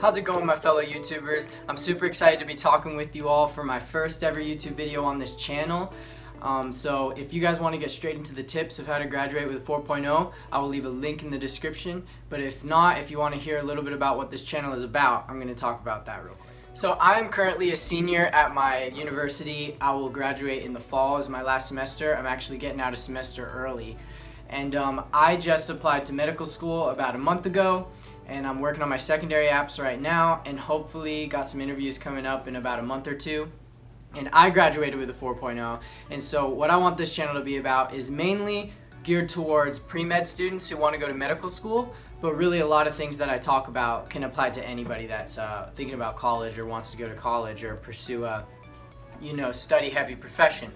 How's it going, my fellow YouTubers? I'm super excited to be talking with you all for my first ever YouTube video on this channel. So if you guys want to get straight into the tips of how to graduate with a 4.0, I will leave a link in the description. But if not, if you want to hear a little bit about what this channel is about, I'm going to talk about that real quick. So I am currently a senior at my university. I will graduate in the fall as my last semester. I'm actually getting out a semester early. And I just applied to medical school about a month ago, and I'm working on my secondary apps right now, and hopefully got some interviews coming up in about a month or two. And I graduated with a 4.0, and so what I want this channel to be about is mainly geared towards pre-med students who want to go to medical school, but really a lot of things that I talk about can apply to anybody that's thinking about college or wants to go to college or pursue a, study-heavy profession.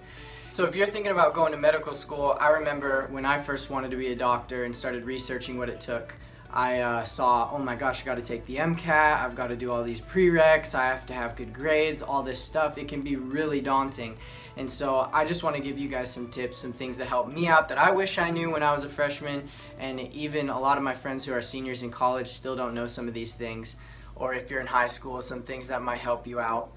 So if you're thinking about going to medical school, I remember when I first wanted to be a doctor and started researching what it took, I saw, oh my gosh, I got to take the MCAT, I've got to do all these prereqs, I have to have good grades, all this stuff. It can be really daunting. And so I just want to give you guys some tips, some things that helped me out that I wish I knew when I was a freshman, and even a lot of my friends who are seniors in college still don't know some of these things, or if you're in high school, some things that might help you out.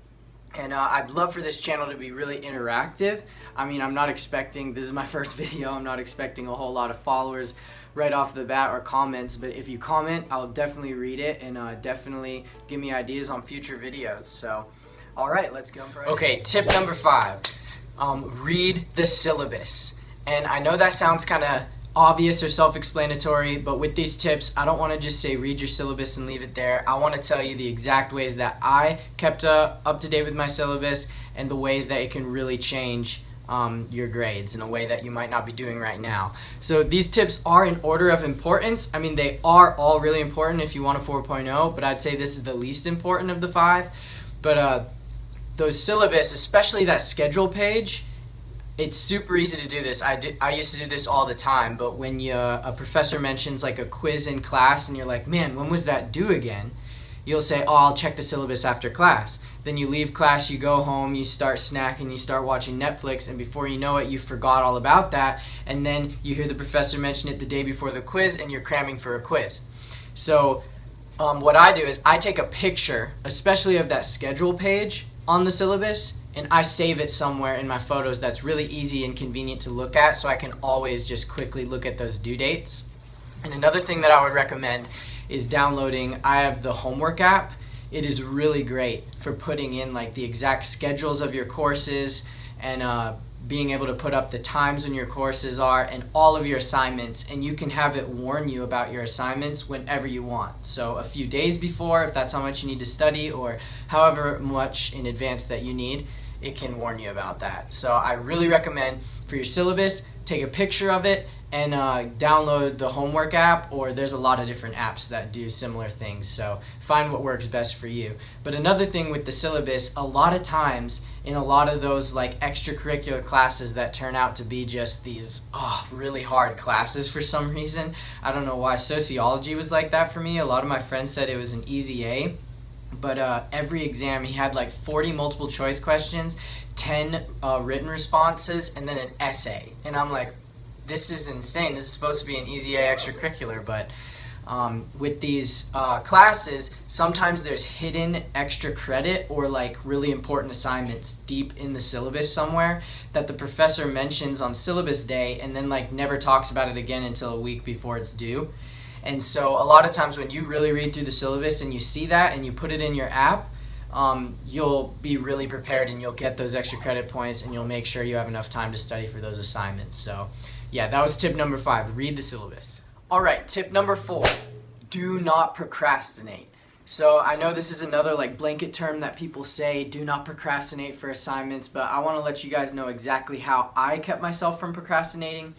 And I'd love for this channel to be really interactive. I mean, I'm not expecting, this is my first video, I'm not expecting a whole lot of followers right off the bat or comments, but if you comment, I'll definitely read it and definitely give me ideas on future videos. So, alright, let's go. Okay, tip number 5, read the syllabus. And I know that sounds kind of obvious or self-explanatory, but with these tips, I don't want to just say read your syllabus and leave it there. I want to tell you the exact ways that I kept up to date with my syllabus and the ways that it can really change your grades in a way that you might not be doing right now. So these tips are in order of importance. I mean, they are all really important if you want a 4.0, but I'd say this is the least important of the 5. But those syllabus, especially that schedule page, it's super easy to do this. I used to do this all the time, but when a professor mentions like a quiz in class and you're like, man, when was that due again? You'll say, oh, I'll check the syllabus after class. Then you leave class, you go home, you start snacking, you start watching Netflix, and before you know it, you forgot all about that, and then you hear the professor mention it the day before the quiz, and you're cramming for a quiz. So what I do is I take a picture, especially of that schedule page on the syllabus, and I save it somewhere in my photos that's really easy and convenient to look at, so I can always just quickly look at those due dates. And another thing that I would recommend is downloading, I have the homework app. It is really great for putting in like the exact schedules of your courses and being able to put up the times when your courses are and all of your assignments, and you can have it warn you about your assignments whenever you want. So a few days before, if that's how much you need to study, or however much in advance that you need, it can warn you about that. So I really recommend for your syllabus, take a picture of it and download the homework app, or there's a lot of different apps that do similar things, so find what works best for you. But another thing with the syllabus, a lot of times in a lot of those like extracurricular classes that turn out to be just these really hard classes for some reason, I don't know why. Sociology was like that for me. A lot of my friends said it was an easy A, but every exam he had like 40 multiple choice questions, 10 written responses, and then an essay. And I'm like, this is insane. This is supposed to be an easy A extracurricular, but with these classes, sometimes there's hidden extra credit or like really important assignments deep in the syllabus somewhere that the professor mentions on syllabus day and then like never talks about it again until a week before it's due. And so a lot of times when you really read through the syllabus and you see that and you put it in your app, you'll be really prepared and you'll get those extra credit points and you'll make sure you have enough time to study for those assignments. So yeah, that was tip number 5, read the syllabus. Alright, tip number 4, do not procrastinate. So I know this is another like blanket term that people say, do not procrastinate for assignments, but I want to let you guys know exactly how I kept myself from procrastinating.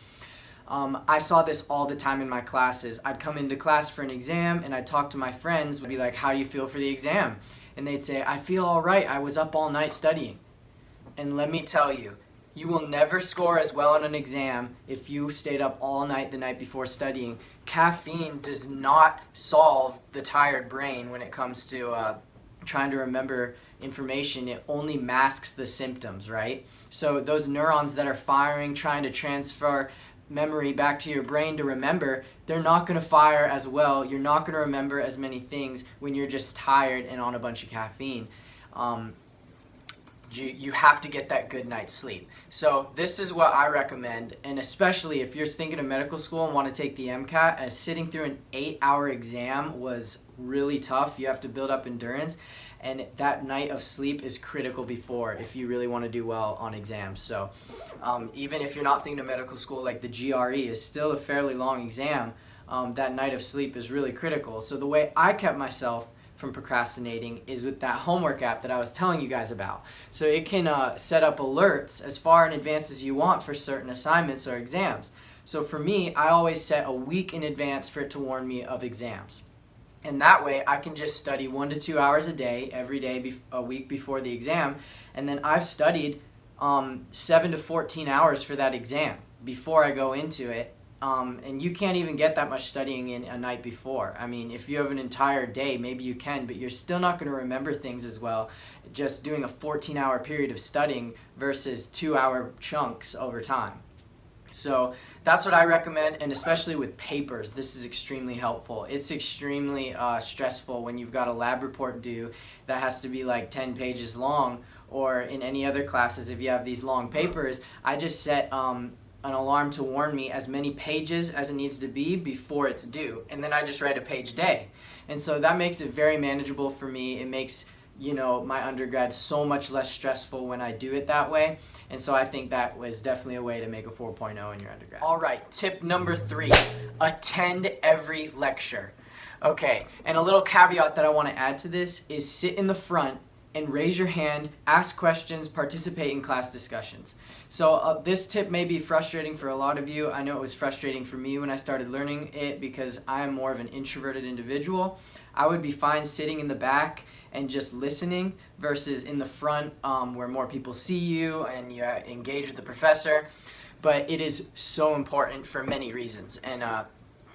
I saw this all the time in my classes. I'd come into class for an exam and I'd talk to my friends, would be like, how do you feel for the exam? And they'd say, I feel all right, I was up all night studying. And let me tell you, you will never score as well on an exam if you stayed up all night the night before studying. Caffeine does not solve the tired brain when it comes to trying to remember information. It only masks the symptoms, right? So those neurons that are firing, trying to transfer memory back to your brain to remember, they're not going to fire as well. You're not going to remember as many things when you're just tired and on a bunch of caffeine. You have to get that good night's sleep. So this is what I recommend, and especially if you're thinking of medical school and want to take the MCAT, sitting through an 8-hour exam was really tough. You have to build up endurance, and that night of sleep is critical before if you really want to do well on exams. So even if you're not thinking of medical school, like the GRE is still a fairly long exam, that night of sleep is really critical. So the way I kept myself from procrastinating is with that homework app that I was telling you guys about. So it can set up alerts as far in advance as you want for certain assignments or exams. So for me, I always set a week in advance for it to warn me of exams. And that way I can just study 1 to 2 hours a day, every day, a week before the exam. And then I've studied 7 to 14 hours for that exam before I go into it. And you can't even get that much studying in a night before. I mean, if you have an entire day, maybe you can, but you're still not going to remember things as well just doing a 14-hour period of studying versus 2-hour chunks over time. So that's what I recommend, and especially with papers, this is extremely helpful. It's extremely stressful when you've got a lab report due that has to be like 10 pages long, or in any other classes if you have these long papers. I just set an alarm to warn me as many pages as it needs to be before it's due, and then I just write a page a day. And so that makes it very manageable for me. It makes, you know, my undergrad so much less stressful when I do it that way. And so I think that was definitely a way to make a 4.0 in your undergrad. All right, tip number 3, attend every lecture. Okay, and a little caveat that I want to add to this is sit in the front and raise your hand, ask questions, participate in class discussions. So this tip may be frustrating for a lot of you. I know it was frustrating for me when I started learning it because I am more of an introverted individual. I would be fine sitting in the back and just listening versus in the front where more people see you and you engage with the professor. But it is so important for many reasons. And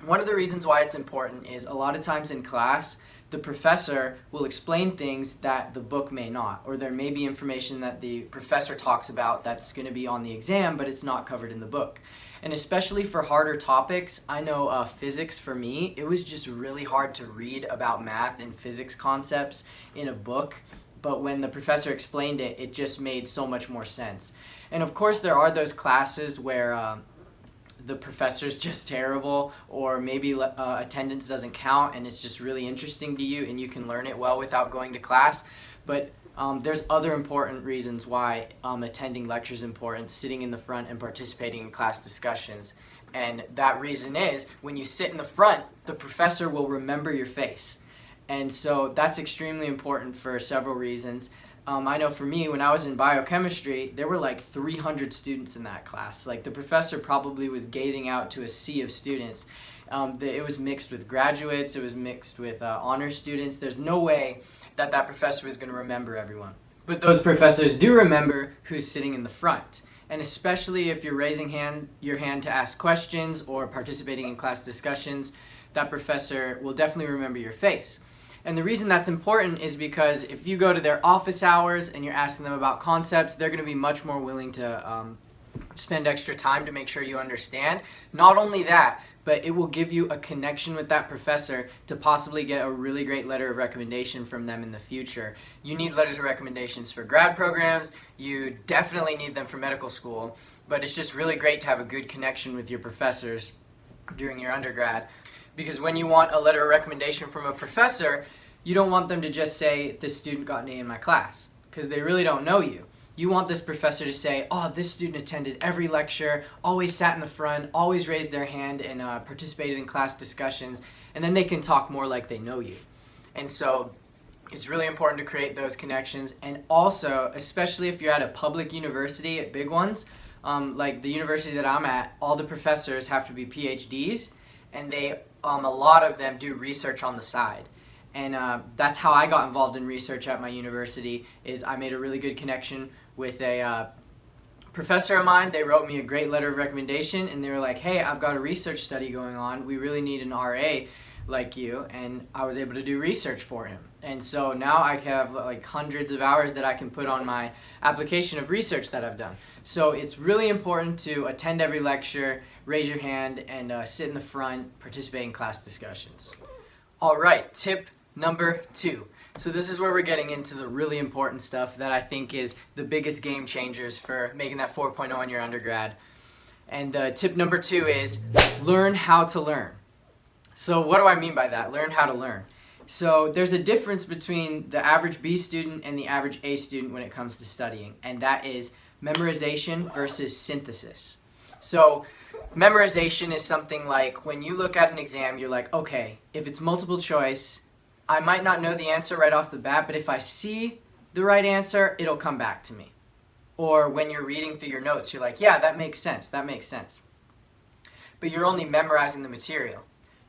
one of the reasons why it's important is a lot of times in class, the professor will explain things that the book may not, or there may be information that the professor talks about that's going to be on the exam, but it's not covered in the book. And especially for harder topics, I know physics for me, it was just really hard to read about math and physics concepts in a book, but when the professor explained it, it just made so much more sense. And of course there are those classes where the professor's just terrible, or maybe attendance doesn't count and it's just really interesting to you and you can learn it well without going to class. But there's other important reasons why attending lectures is important, sitting in the front and participating in class discussions. And that reason is when you sit in the front, the professor will remember your face. And so that's extremely important for several reasons. I know for me, when I was in biochemistry, there were like 300 students in that class. Like the professor probably was gazing out to a sea of students. It was mixed with graduates, it was mixed with honor students. There's no way that that professor was going to remember everyone. But those professors do remember who's sitting in the front. And especially if you're raising your hand to ask questions or participating in class discussions, that professor will definitely remember your face. And the reason that's important is because if you go to their office hours and you're asking them about concepts, they're going to be much more willing to spend extra time to make sure you understand. Not only that, but it will give you a connection with that professor to possibly get a really great letter of recommendation from them in the future. You need letters of recommendations for grad programs. You definitely need them for medical school. But it's just really great to have a good connection with your professors during your undergrad. Because when you want a letter of recommendation from a professor, you don't want them to just say, this student got an A in my class, because they really don't know you. You want this professor to say, oh, this student attended every lecture, always sat in the front, always raised their hand and participated in class discussions, and then they can talk more like they know you. And so it's really important to create those connections. And also, especially if you're at a public university, at big ones, like the university that I'm at, all the professors have to be PhDs, and a lot of them do research on the side. And that's how I got involved in research at my university, is I made a really good connection with a professor of mine. They wrote me a great letter of recommendation, and they were like, hey, I've got a research study going on. We really need an RA like you. And I was able to do research for him. And so now I have like hundreds of hours that I can put on my application of research that I've done. So it's really important to attend every lecture, raise your hand and sit in the front, participate in class discussions. All right, tip number 2. So this is where we're getting into the really important stuff that I think is the biggest game changers for making that 4.0 in your undergrad. And tip number 2 is learn how to learn. So what do I mean by that? Learn how to learn. So there's a difference between the average B student and the average A student when it comes to studying, and that is memorization versus synthesis. So memorization is something like when you look at an exam, you're like, okay, if it's multiple choice, I might not know the answer right off the bat, but if I see the right answer, it'll come back to me. Or when you're reading through your notes, you're like, yeah, that makes sense, that makes sense. But you're only memorizing the material.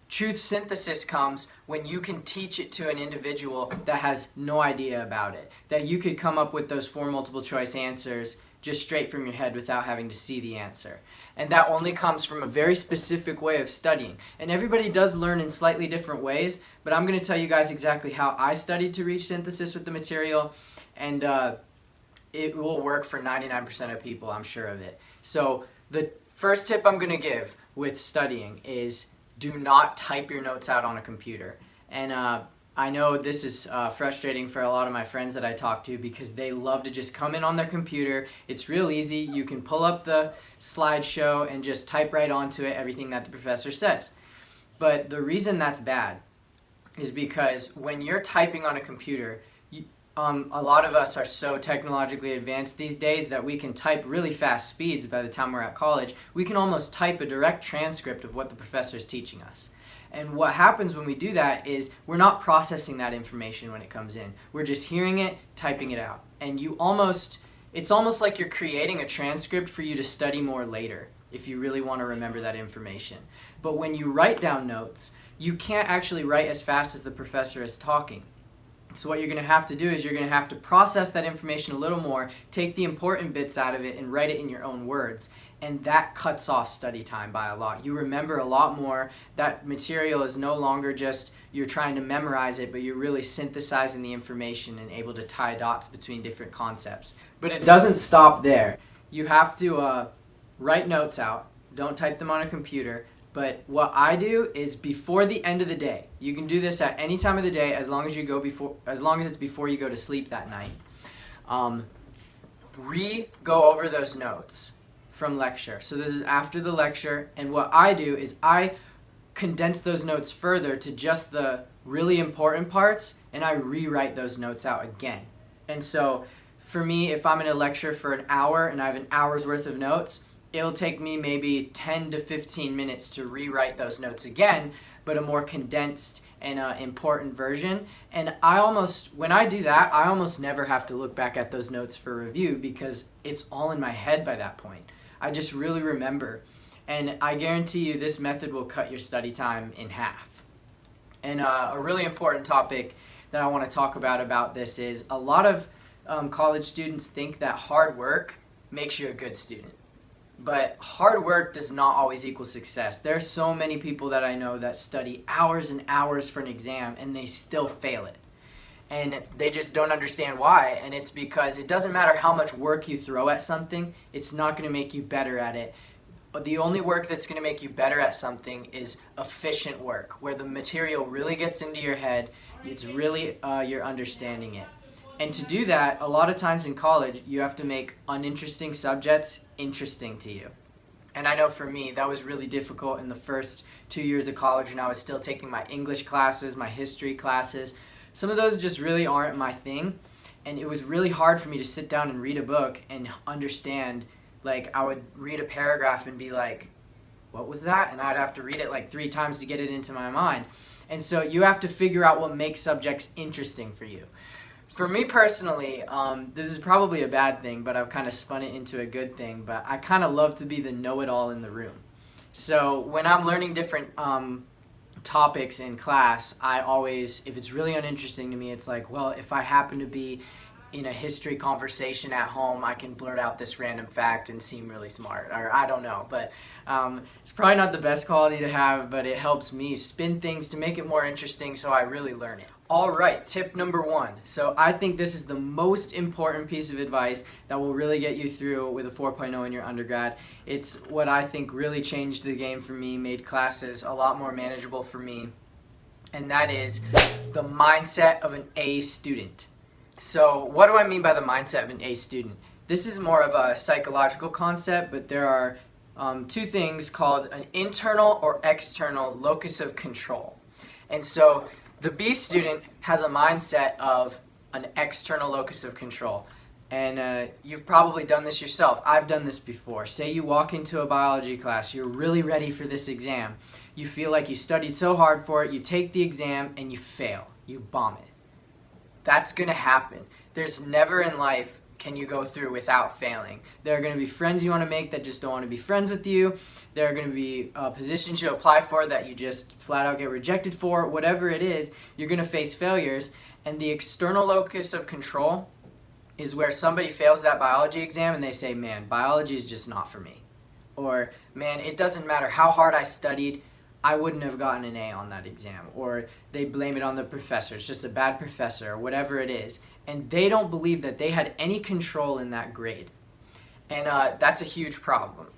Truth synthesis comes when you can teach it to an individual that has no idea about it. That you could come up with those 4 multiple choice answers just straight from your head without having to see the answer. And that only comes from a very specific way of studying. And everybody does learn in slightly different ways, but I'm going to tell you guys exactly how I studied to reach synthesis with the material, and it will work for 99% of people, I'm sure of it. So the first tip I'm going to give with studying is do not type your notes out on a computer. And I know this is frustrating for a lot of my friends that I talk to because they love to just come in on their computer. It's real easy. You can pull up the slideshow and just type right onto it everything that the professor says. But the reason that's bad is because when you're typing on a computer, a lot of us are so technologically advanced these days that we can type really fast speeds by the time we're at college. We can almost type a direct transcript of what the professor is teaching us. And what happens when we do that is we're not processing that information when it comes in. We're just hearing it, typing it out. And it's almost like you're creating a transcript for you to study more later if you really want to remember that information. But when you write down notes, you can't actually write as fast as the professor is talking. So what you're going to have to do is you're going to have to process that information a little more, take the important bits out of it, and write it in your own words. And that cuts off study time by a lot. You remember a lot more. That material is no longer just you're trying to memorize it, but you're really synthesizing the information and able to tie dots between different concepts. But it doesn't stop there. You have to write notes out. Don't type them on a computer. But what I do is before the end of the day, you can do this at any time of the day as long as it's before you go to sleep that night. Go over those notes from lecture. So this is after the lecture, and what I do is I condense those notes further to just the really important parts, and I rewrite those notes out again. And so for me, if I'm in a lecture for an hour and I have an hour's worth of notes, it'll take me maybe 10 to 15 minutes to rewrite those notes again, but a more condensed and important version. And when I do that, I almost never have to look back at those notes for review because it's all in my head by that point. I just really remember. And I guarantee you this method will cut your study time in half. And a really important topic that I want to talk about this is a lot of college students think that hard work makes you a good student. But hard work does not always equal success. There are so many people that I know that study hours and hours for an exam and they still fail it. And they just don't understand why. And it's because it doesn't matter how much work you throw at something, it's not going to make you better at it. But the only work that's going to make you better at something is efficient work, where the material really gets into your head, it's really you're understanding it. And to do that, a lot of times in college, you have to make uninteresting subjects interesting to you. And I know for me, that was really difficult in the first 2 years of college when I was still taking my English classes, my history classes. Some of those just really aren't my thing. And it was really hard for me to sit down and read a book and understand. Like, I would read a paragraph and be like, what was that? And I'd have to read it like 3 times to get it into my mind. And so you have to figure out what makes subjects interesting for you. For me personally, this is probably a bad thing, but I've kind of spun it into a good thing, but I kind of love to be the know-it-all in the room. So when I'm learning different topics in class, I always, if it's really uninteresting to me, it's like, well, if I happen to be in a history conversation at home, I can blurt out this random fact and seem really smart, or I don't know, but it's probably not the best quality to have, but it helps me spin things to make it more interesting so I really learn it. All right, tip number 1. So I think this is the most important piece of advice that will really get you through with a 4.0 in your undergrad. It's what I think really changed the game for me, made classes a lot more manageable for me, and that is the mindset of an A student. So what do I mean by the mindset of an A student? This is more of a psychological concept, but there are two things called an internal or external locus of control. And so the B student has a mindset of an external locus of control. And you've probably done this yourself. I've done this before. Say you walk into a biology class, you're really ready for this exam. You feel like you studied so hard for it, you take the exam and you fail. You bomb it. That's going to happen. There's never in life can you go through without failing. There are going to be friends you want to make that just don't want to be friends with you. There are going to be positions you apply for that you just flat out get rejected for. Whatever it is, you're going to face failures. And the external locus of control is where somebody fails that biology exam and they say, man, biology is just not for me. Or, man, it doesn't matter how hard I studied, I wouldn't have gotten an A on that exam. Or they blame it on the professor. It's just a bad professor, or whatever it is. And they don't believe that they had any control in that grade. And that's a huge problem.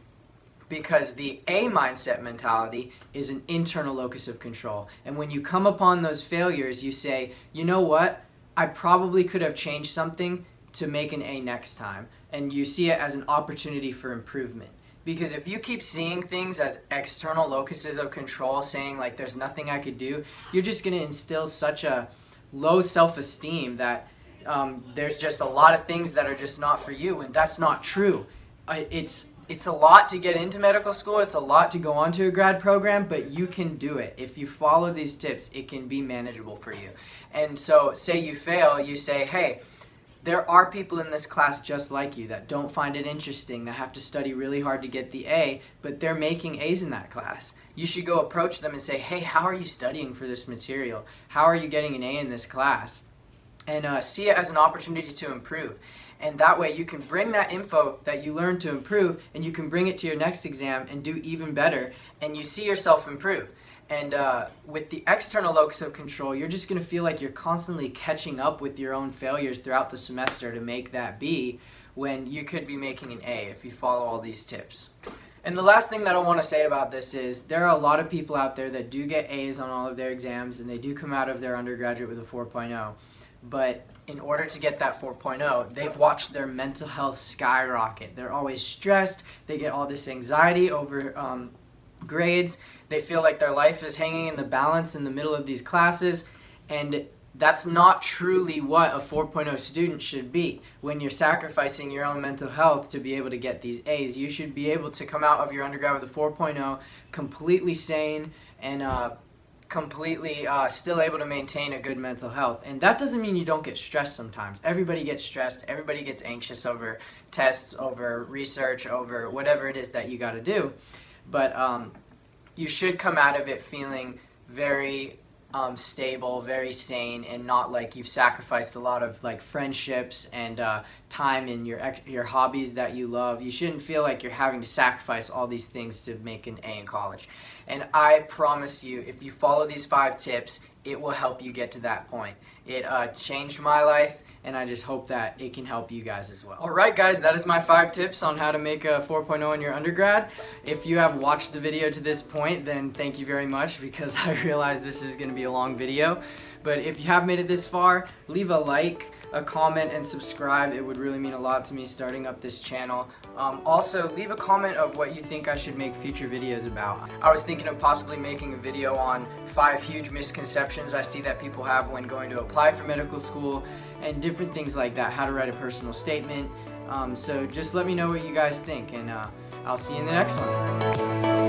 Because the A mindset mentality is an internal locus of control. And when you come upon those failures, you say, you know what? I probably could have changed something to make an A next time. And you see it as an opportunity for improvement. Because if you keep seeing things as external locuses of control, saying like there's nothing I could do, you're just going to instill such a low self-esteem that there's just a lot of things that are just not for you, and that's not true. It's a lot to get into medical school, it's a lot to go on to a grad program, but you can do it. If you follow these tips, it can be manageable for you. And so say you fail, you say, hey, there are people in this class just like you that don't find it interesting, that have to study really hard to get the A, but they're making A's in that class. You should go approach them and say, hey, how are you studying for this material? How are you getting an A in this class? And see it as an opportunity to improve. And that way you can bring that info that you learned to improve, and you can bring it to your next exam and do even better, and you see yourself improve. And with the external locus of control, you're just going to feel like you're constantly catching up with your own failures throughout the semester to make that B, when you could be making an A if you follow all these tips. And the last thing that I want to say about this is there are a lot of people out there that do get A's on all of their exams, and they do come out of their undergraduate with a 4.0. But in order to get that 4.0, they've watched their mental health skyrocket. They're always stressed. They get all this anxiety over grades. They feel like their life is hanging in the balance in the middle of these classes, and that's not truly what a 4.0 student should be. When you're sacrificing your own mental health to be able to get these A's, you should be able to come out of your undergrad with a 4.0 completely sane and completely still able to maintain a good mental health. And that doesn't mean you don't get stressed sometimes. Everybody gets stressed. Everybody gets anxious over tests, over research, over whatever it is that you got to do. But you should come out of it feeling very stable, very sane, and not like you've sacrificed a lot of like friendships and time in your hobbies that you love. You shouldn't feel like you're having to sacrifice all these things to make an A in college. And I promise you, if you follow these 5 tips, it will help you get to that point. It changed my life, and I just hope that it can help you guys as well. Alright guys, that is my 5 tips on how to make a 4.0 in your undergrad. If you have watched the video to this point, then thank you very much, because I realize this is going to be a long video. But if you have made it this far, leave a like, a comment, and subscribe. It would really mean a lot to me starting up this channel. Also, leave a comment of what you think I should make future videos about. I was thinking of possibly making a video on 5 huge misconceptions I see that people have when going to apply for medical school, and different things like that, how to write a personal statement. So just let me know what you guys think, and I'll see you in the next one.